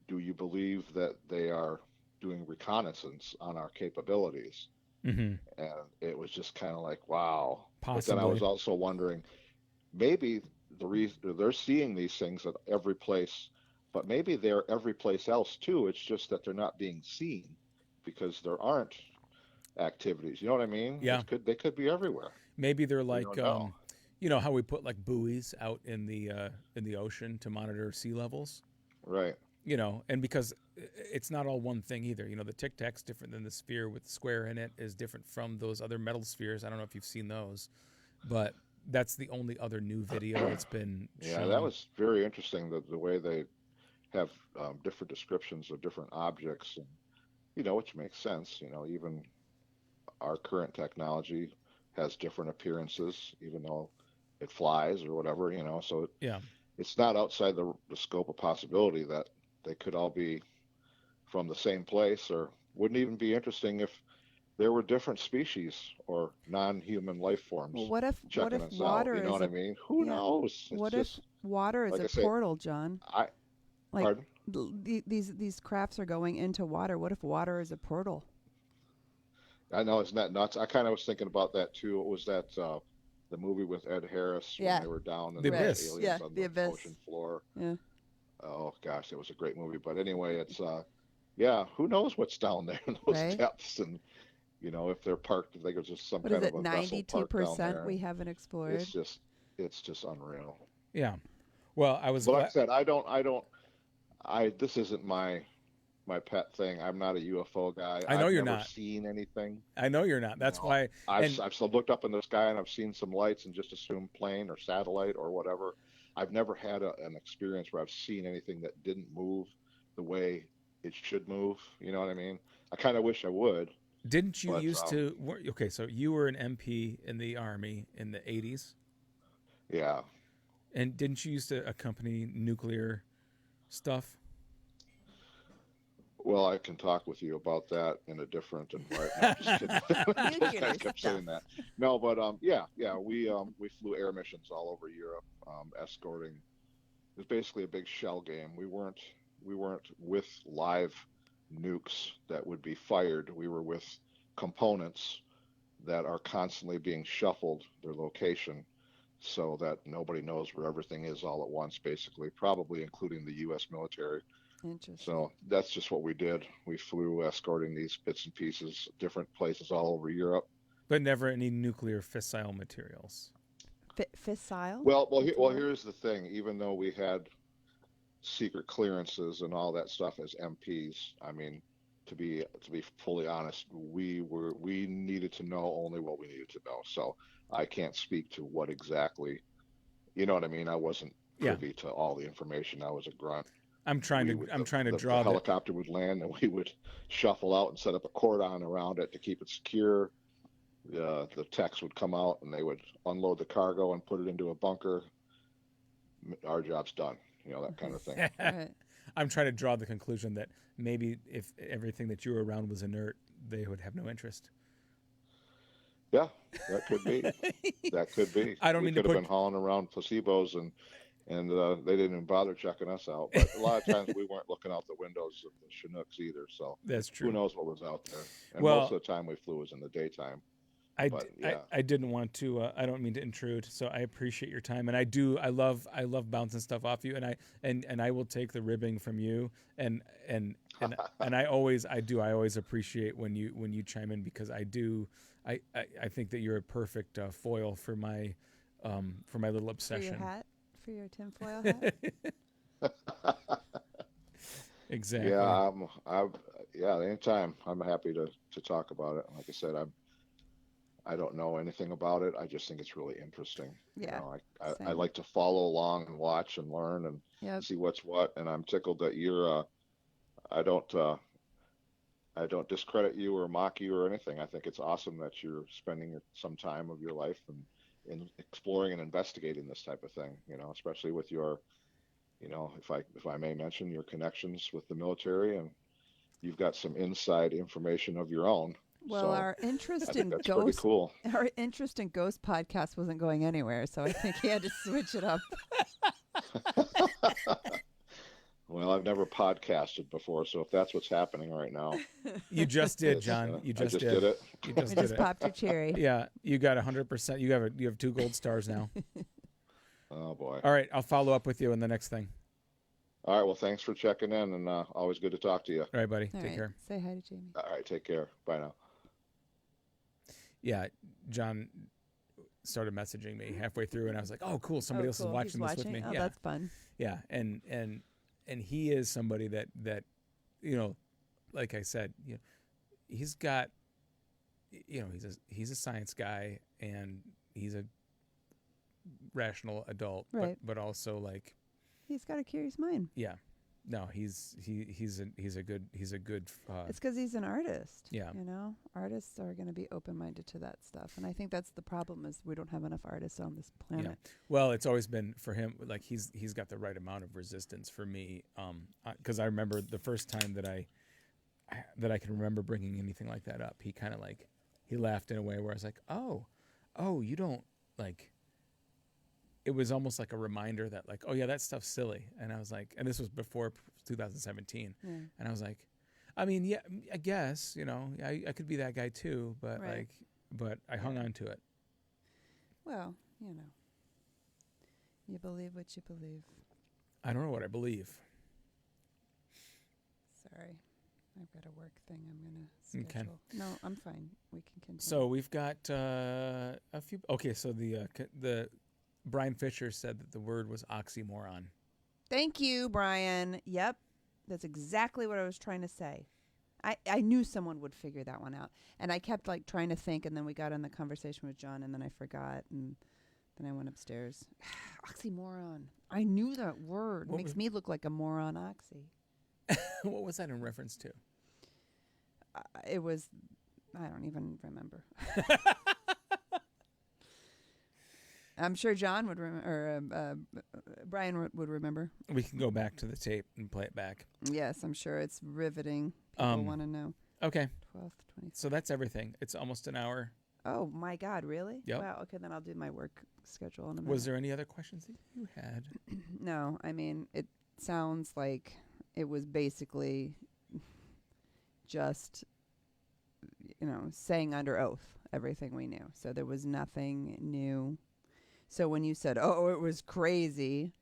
do you believe that they are doing reconnaissance on our capabilities? Mm-hmm. And it was just kind of like, wow. Possibly. But then I was also wondering, maybe the reason they're seeing these things at every place, but maybe they're every place else too. It's just that they're not being seen because there aren't activities. You know what I mean? Yeah. They could be everywhere. Maybe they're We like, don't know. you know how we put like buoys out in the ocean to monitor sea levels. Right. You know, and because it's not all one thing either. You know, the Tic Tac's different than the sphere with the square in it is different from those other metal spheres. I don't know if you've seen those, but that's the only other new video that's been shown. Yeah, that was very interesting. The way they have different descriptions of different objects, and which makes sense. Even our current technology has different appearances, even though it flies or whatever. So Yeah. it's not outside the scope of possibility that they could all be from the same place, or wouldn't even be interesting if there were different species or non-human life forms Well, what if checking us out. water You know is what I mean? Who knows? What It's if water is like a I say, portal, John? Like pardon? these crafts are going into water. What if water is a portal? I know, isn't that nuts? I kind of was thinking about that too. What was that the movie with Ed Harris when they were down in The the Abyss. aliens Yeah, on The the Abyss. ocean floor? Yeah. Oh gosh, it was a great movie. But anyway, it's yeah, who knows what's down there in those Right. depths, and if they're parked, if they go just some What kind is of it? a vessel parked down 92% there. we haven't explored. It's just unreal. Yeah. Well, I was But like I said, this isn't my pet thing. I'm not a UFO guy. I know I've you're never not. seen anything. I know you're not. That's why. I've looked up in the sky and I've seen some lights and just assumed plane or satellite or whatever. I've never had an experience where I've seen anything that didn't move the way it should move. You know what I mean? I kind of wish I would. Didn't you But, used to? Okay, so you were an MP in the Army in the 80s, Yeah. and didn't you used to accompany nuclear stuff? Well, I can talk with you about that in a different environment. No, just kidding. Those guys kept saying that. No, but yeah, we flew air missions all over Europe, escorting. It was basically a big shell game. We weren't with live nukes that would be fired. We were with components that are constantly being shuffled their location so that nobody knows where everything is all at once, basically, probably including the U.S. military. Interesting. So that's just what we did. We flew escorting these bits and pieces, different places all over Europe. But never any nuclear fissile materials. Fissile? Well, here's the thing. Even though we had secret clearances and all that stuff as MPs, I mean, to be fully honest, we needed to know only what we needed to know. So I can't speak to what exactly. You know what I mean? I wasn't privy to all the information. I was a grunt. I'm trying to draw the helicopter would land and we would shuffle out and set up a cordon around it to keep it secure. The techs would come out and they would unload the cargo and put it into a bunker. Our job's done, that kind of thing. Right. I'm trying to draw the conclusion that maybe if everything that you were around was inert, they would have no interest. Yeah, that could be. That could be. I don't we mean to could have been hauling around placebos and they didn't even bother checking us out. But a lot of times we weren't looking out the windows of the Chinooks either. So that's true. Who knows what was out there? And well, most of the time we flew was in the daytime. I didn't want to. I don't mean to intrude. So I appreciate your time, and I love bouncing stuff off you, and I will take the ribbing from you, and I always appreciate when you chime in, because I think that you're a perfect foil for my little obsession. For your hat, for your tinfoil hat. Exactly. Yeah, anytime. I'm happy to talk about it. Like I said, I don't know anything about it. I just think it's really interesting. Yeah. I like to follow along and watch and learn and see what's what. And I'm tickled that you're. I don't discredit you or mock you or anything. I think it's awesome that you're spending some time of your life in exploring and investigating this type of thing. Especially with your, if I may mention, your connections with the military, and you've got some inside information of your own. Well, so our interest in that's ghost, pretty cool. Our interest in ghost podcasts wasn't going anywhere, so I think he had to switch it up. Well, I've never podcasted before, so if that's what's happening right now, You just did, John. You I just did it. You just We did just it. popped your cherry. Yeah, you got 100%. You have 2 gold stars now. Oh boy. All right, I'll follow up with you on the next thing. All right. Well, thanks for checking in, and always good to talk to you. All right, buddy. All Take right. care. Say hi to Jamie. All right. Take care. Bye now. Yeah, John started messaging me halfway through, and I was like, "Oh, cool! Somebody else is watching this with me." Oh, yeah, that's fun. yeah, and he is somebody that like I said, he's got, he's a science guy, and he's a rational adult, Right. but also like, He's got a curious mind. yeah, no, he's a good It's because he's an artist. Yeah. Artists are going to be open-minded to that stuff, and I think that's the problem is we don't have enough artists on this planet. Yeah. Well, it's always been for him, like he's got the right amount of resistance for me. Because I remember the first time that I can remember bringing anything like that up, he kind of like, he laughed in a way where I was like, oh, you don't like, it was almost like a reminder that like, oh yeah, that stuff's silly. And I was like, and this was before 2017. Yeah. And I was like, I mean, yeah, I guess, I could be that guy too, but Right. but I hung on to it. Well, you believe what you believe. I don't know what I believe. Sorry. I've got a work thing I'm going to Okay. schedule. No, I'm fine. We can continue. So we've got a few. Okay, so the Brian Fisher said that the word was oxymoron. Thank you, Brian. Yep. That's exactly what I was trying to say. I knew someone would figure that one out. And I kept like trying to think, and then we got in the conversation with John, and then I forgot, and then I went upstairs. Oxymoron. I knew that word. What Makes was- me look like a moron oxy. What was that in reference to? It was, I don't even remember. I'm sure John would remember, or Brian would remember. We can go back to the tape and play it back. Yes, I'm sure it's riveting. People want to know. Okay, 12th, 20th. so that's everything. It's almost an hour. Oh my God, really? Yep. Wow. Okay, then I'll do my work schedule in a minute. Was there any other questions that you had? No, I mean it sounds like it was basically just saying under oath everything we knew. So there was nothing new. So when you said, "Oh, it was crazy,"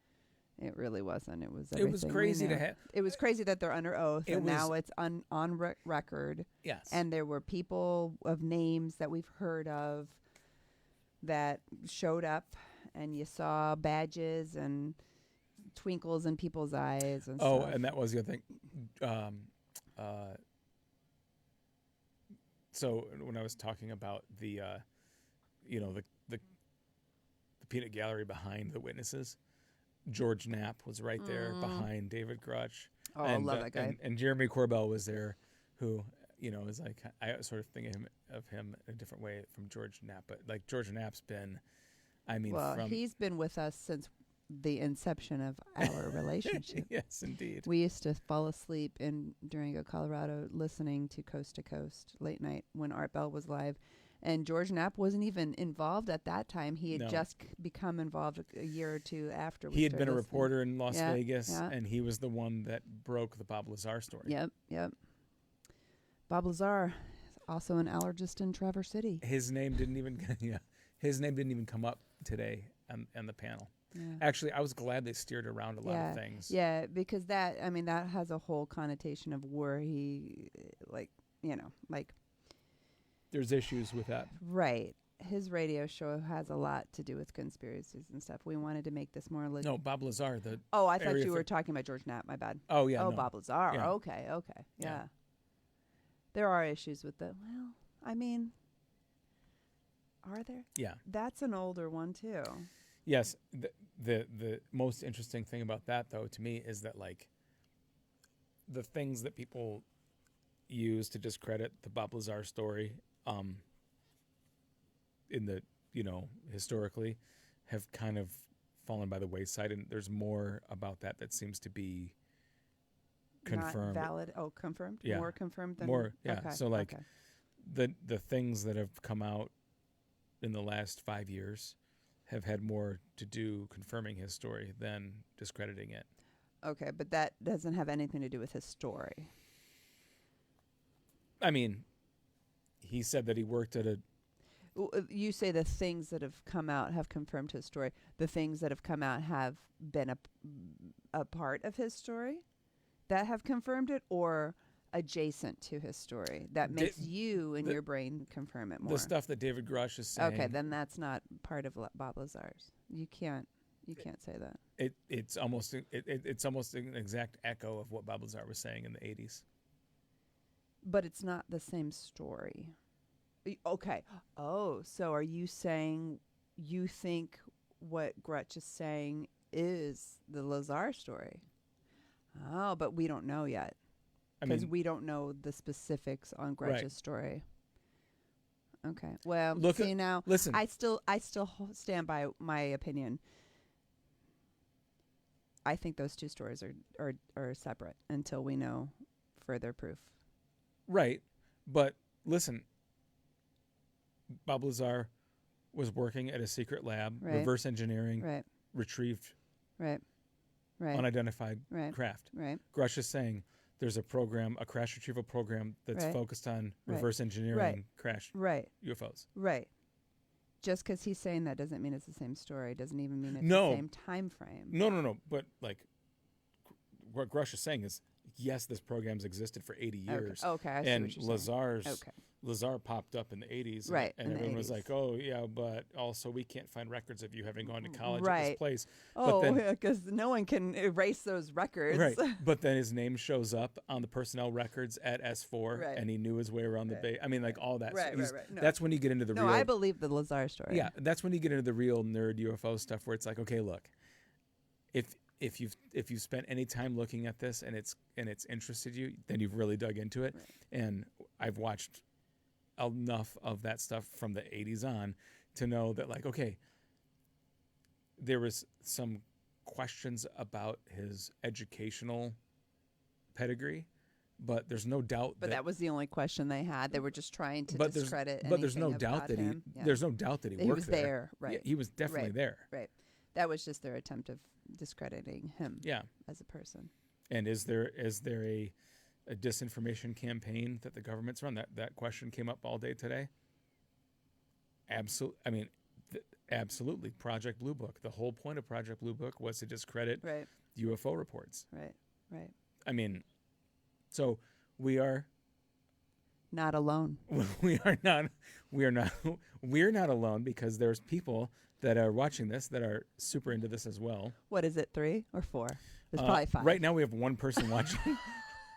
it really wasn't. It was. It was everything we crazy to knew. have. It was crazy that they're under oath, It and now was- it's on record. Yes. And there were people of names that we've heard of that showed up, and you saw badges and twinkles in people's eyes and oh, stuff. and that was the other thing. So when I was talking about the peanut gallery behind the witnesses, George Knapp was right there behind David Grutch. Oh, I love that guy. And Jeremy Corbell was there, who is like, I sort of think of him in a different way from George Knapp, but like George Knapp's been, he's been with us since the inception of our relationship. Yes, indeed. We used to fall asleep in Durango, Colorado, listening to Coast to Coast late night when Art Bell was live. And George Knapp wasn't even involved at that time. He had just become involved a year or two after. He had been a reporter in Las Vegas, yeah. and he was the one that broke the Bob Lazar story. Yep. Bob Lazar, also an allergist in Traverse City. His name didn't even come up today on the panel. Yeah. Actually, I was glad they steered around a lot of things. Yeah, because that has a whole connotation of where he, There's issues with that. right. His radio show has a lot to do with conspiracies and stuff. We wanted to make this more legit. No, Bob Lazar. Oh, I thought area you were for- talking about George Knapp. My bad. Oh yeah. Oh, no. Bob Lazar. Yeah. Okay. Yeah. Yeah. There are issues with the. Well, I mean, are there? Yeah. That's an older one too. Yes. The most interesting thing about that, though, to me, is that like the things that people use to discredit the Bob Lazar story, in the historically, have kind of fallen by the wayside, and there's more about that seems to be confirmed. Not valid. Oh, confirmed. Yeah. More confirmed than More, yeah. Okay. So, like, okay. the things that have come out in the last 5 years have had more to do confirming his story than discrediting it. Okay, but that doesn't have anything to do with his story. I mean, he said that he worked at a... You say the things that have come out have confirmed his story. The things that have come out have been a part of his story that have confirmed it, or adjacent to his story that makes you in your brain confirm it more. The stuff that David Grush is saying. Okay, then that's not part of Bob Lazar's. You can't say that. It's almost an exact echo of what Bob Lazar was saying in the 80s. But it's not the same story. Okay. Oh, so are you saying you think what Grutch is saying is the Lazar story? Oh, but we don't know yet. Because we don't know the specifics on Grutch's story. Okay. Well, listen. I still stand by my opinion. I think those two stories are separate until we know further proof. Right. But listen, Bob Lazar was working at a secret lab, reverse engineering, retrieved unidentified craft. Right. Grush is saying there's a program, a crash retrieval program that's focused on reverse engineering crash UFOs. Right. Just because he's saying that doesn't mean it's the same story. Doesn't even mean it's the same time frame. No. But like, what Grush is saying is, yes, this program's existed for 80 years. Okay. I see and what you're saying. Lazar popped up in the 80s. Right. And everyone was like, oh, yeah, but also we can't find records of you having gone to college at this place. Oh, because no one can erase those records. Right. But then his name shows up on the personnel records at S4, and he knew his way around the base. I mean, like all that. Right. No. That's when you get into the real... No, I believe the Lazar story. Yeah, that's when you get into the real nerd UFO stuff where it's like, okay, look, if you've spent any time looking at this and it's interested you, then you've really dug into it. Right. And I've watched enough of that stuff from the 80s on to know that, like, okay, there was some questions about his educational pedigree, but there's no doubt that was the only question they had. They were just trying to discredit but there's no doubt that him. There's no doubt that he was there. Right. Yeah, he was definitely there. Right. That was just their attempt of discrediting him as a person. And is there a disinformation campaign that the government's run? That question came up all day today. Absolutely. Project Blue Book. The whole point of Project Blue Book was to discredit UFO reports. Right. I mean, so we are not alone. We're not alone, because there's people that are watching this that are super into this as well. What is it, 3 or 4? There's probably 5. Right now we have one person watching,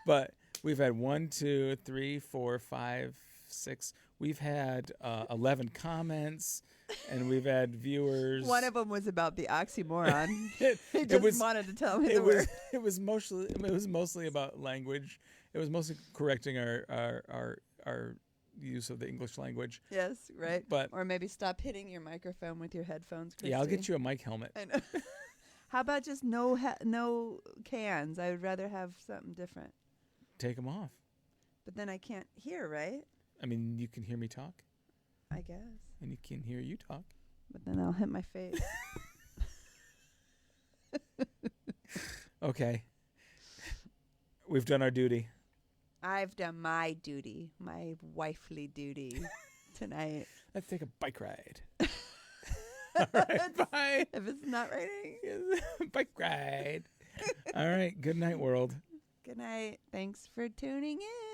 but we've had 1, 2, 3, 4, 5, 6. We've had 11 comments, and we've had viewers. One of them was about the oxymoron. He just wanted to tell me the word. It was mostly about language. It was mostly correcting our use of the English language. Yes, right. But or maybe stop hitting your microphone with your headphones, Christy. Yeah, I'll get you a mic helmet. I know. How about just no cans? I would rather have something different. Take them off. But then I can't hear, right? I mean, you can hear me talk. I guess. And you can hear you talk. But then I'll hit my face. Okay. We've done our duty. I've done my duty, my wifely duty tonight. Let's take a bike ride. All right, bye. If it's not raining. Bike ride. All right, good night, world. Good night. Thanks for tuning in.